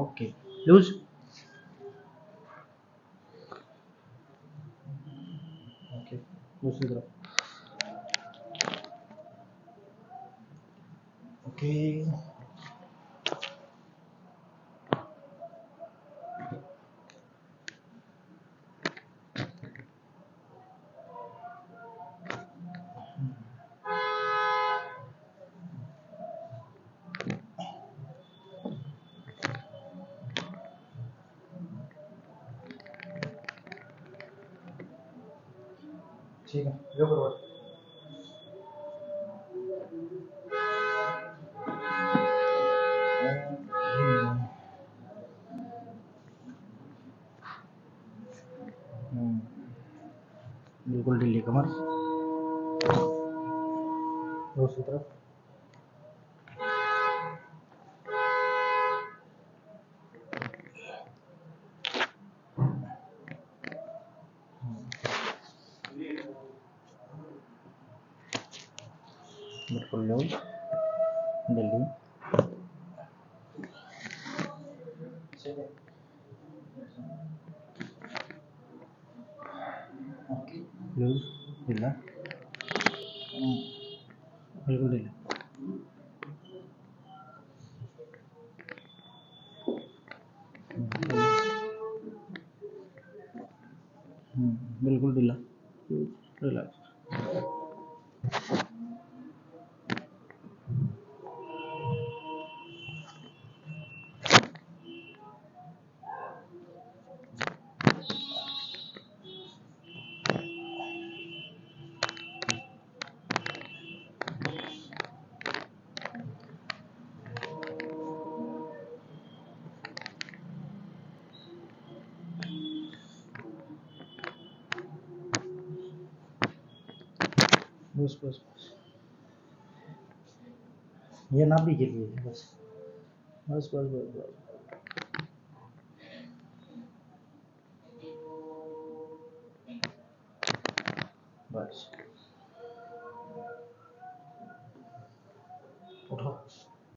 Okay loose. Okay दूसरी तरफ। Okay ठीक है जो करो। बिल्कुल ढीली कमर। दूसरी तरफ। बिल्कुल लूज ढीली। लूज ढीला। बिल्कुल ढीला। बिल्कुल ढीला। रिलैक्स। बस बस बस ये नाभि के लिए बस बस बस बस बस बस उठाओ।